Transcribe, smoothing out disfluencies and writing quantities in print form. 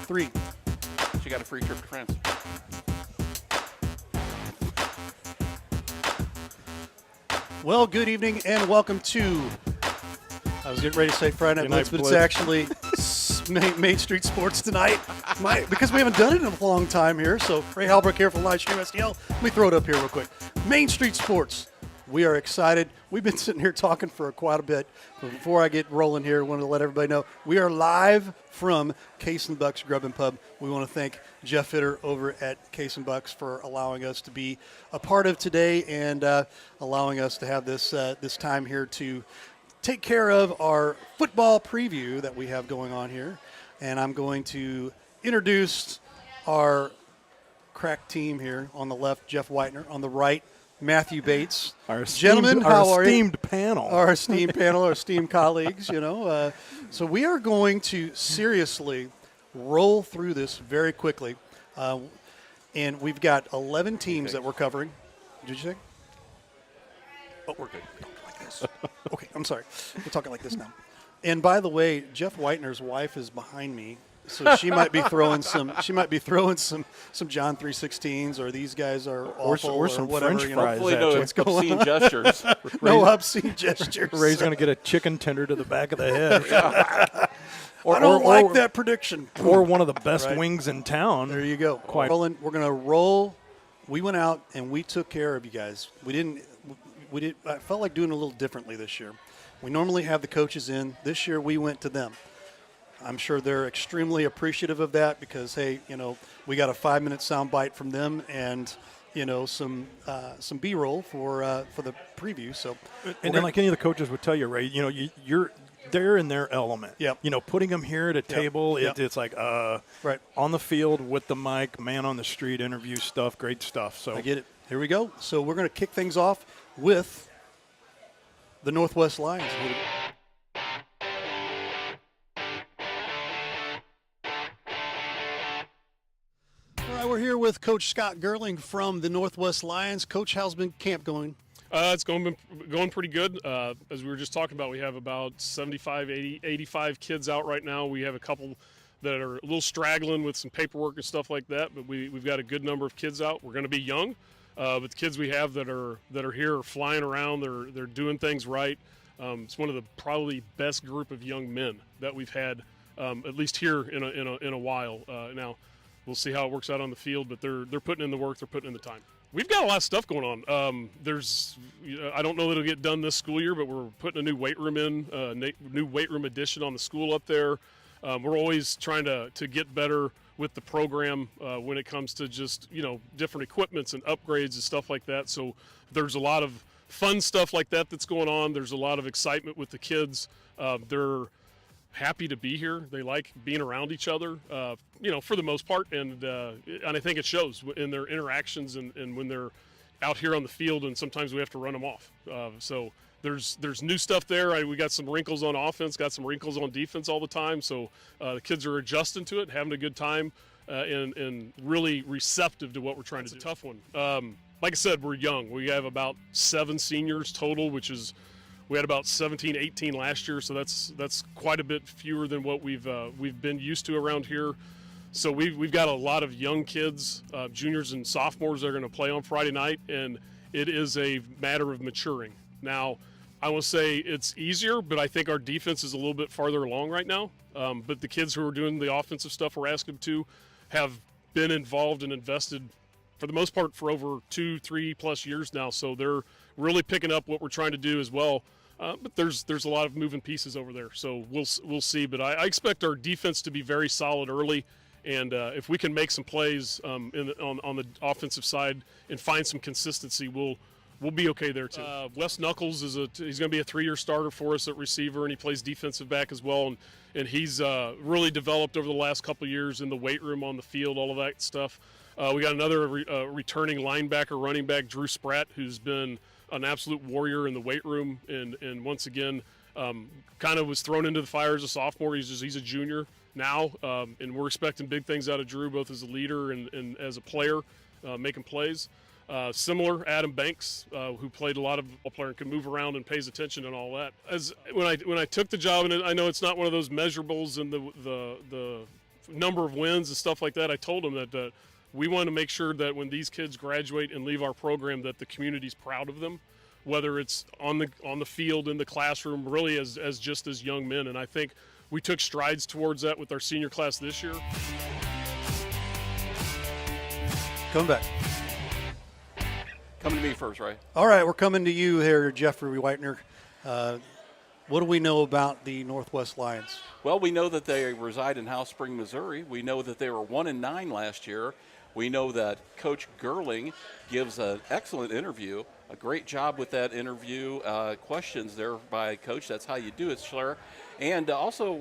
3. She got a free trip to France. Well, good evening and welcome to, I was getting ready to say Friday Night Blitz, but it's Blitz. actually Main Street Sports tonight. Because we haven't done it in a long time here, so Ray Halbrook here from Livestream STL. Let me throw it up here real quick. Main Street Sports. We are excited. We've been sitting here talking for quite a bit. But before I get rolling here, I want to let everybody know we are live from Case and Bucks Grub and Pub. We want to thank Jeff Fitter over at Case and Bucks for allowing us to be a part of today and allowing us to have this time here to take care of our football preview that we have going on here. And I'm going to introduce our crack team here. On the left, Jeff Whitener. On the right, Matthew Bates. Gentlemen, how are you? Esteemed panel. Our esteemed panel, our esteemed colleagues, So we are going to seriously roll through this very quickly. And we've got 11 teams that we're covering. Did you say? Oh, we're good. Like this. Okay, I'm sorry. We're talking like this now. And by the way, Jeff Whitener's wife is behind me. So she might be throwing some. She might be throwing some John 3:16s, or these guys are awful, or some whatever. French fries. Hopefully at no you. obscene gestures. No obscene gestures. Ray's going to get a chicken tender to the back of the head. I don't like that prediction. Or one of the best Right. wings in town. There you go. Quite. Rolling. We're going to roll. We went out and we took care of you guys. We didn't. I felt like doing it a little differently this year. We normally have the coaches in. This year we went to them. I'm sure they're extremely appreciative of that because, hey, we got a 5-minute sound bite from them and, some B-roll for the preview. So, And then, like any of the coaches would tell you, Ray, they're in their element. Yep. Putting them here at a table, Yep. it's like right. on the field with the mic, man on the street, interview stuff, great stuff. So I get it. Here we go. So we're going to kick things off with the Northwest Lions. All right, we're here with Coach Scott Gerling from the Northwest Lions. Coach, how's been camp going? It's going pretty good. As we were just talking about, we have about 75, 80, 85 kids out right now. We have a couple that are a little straggling with some paperwork and stuff like that, but we've got a good number of kids out. We're going to be young, but the kids we have that are here are flying around. They're doing things right. It's one of the probably best group of young men that we've had, at least here in a while. Now, we'll see how it works out on the field, but they're putting in the work. They're putting in the time. We've got a lot of stuff going on. I don't know that it'll get done this school year, but we're putting a new weight room in, new weight room addition on the school up there. We're always trying to get better with the program when it comes to just, different equipments and upgrades and stuff like that. So there's a lot of fun stuff like that that's going on. There's a lot of excitement with the kids. They're happy to be here. They like being around each other, for the most part, and I think it shows in their interactions and when they're out here on the field. And sometimes we have to run them off. So there's new stuff there. We got some wrinkles on offense, got some wrinkles on defense all the time. So the kids are adjusting to it, having a good time, and really receptive to what we're trying to do. It's a tough one. Like I said, we're young. We have about 7 seniors total, which is. We had about 17, 18 last year, so that's quite a bit fewer than what we've been used to around here. So we've got a lot of young kids, juniors and sophomores that are going to play on Friday night, and it is a matter of maturing. Now, I will say it's easier, but I think our defense is a little bit farther along right now. But the kids who are doing the offensive stuff we're asking them to have been involved and invested for the most part for over 2-3+ years now. So they're really picking up what we're trying to do as well. But there's a lot of moving pieces over there, so we'll see. But I expect our defense to be very solid early, and if we can make some plays on the offensive side and find some consistency, we'll be okay there too. Wes Knuckles he's going to be a 3-year starter for us at receiver, and he plays defensive back as well. And he's really developed over the last couple of years in the weight room, on the field, all of that stuff. We got another returning linebacker, running back, Drew Spratt, who's been an absolute warrior in the weight room, and once again, kind of was thrown into the fire as a sophomore. He's a junior now, and we're expecting big things out of Drew, both as a leader and as a player, making plays. Similar, Adam Banks, who played a lot of a player and can move around and pays attention and all that. As when I took the job, and I know it's not one of those measurables in the number of wins and stuff like that, I told them that we want to make sure that when these kids graduate and leave our program, that the community's proud of them, whether it's on the field, in the classroom, really as just as young men. And I think we took strides towards that with our senior class this year. Coming back. Coming to me first, right? All right, we're coming to you here, Jeffrey Whitener. What do we know about the Northwest Lions? Well, we know that they reside in House Spring, Missouri. We know that they were 1-9 last year. We know that Coach Gerling gives an excellent interview, a great job with that interview. Questions there by Coach. That's how you do it, Schler. And also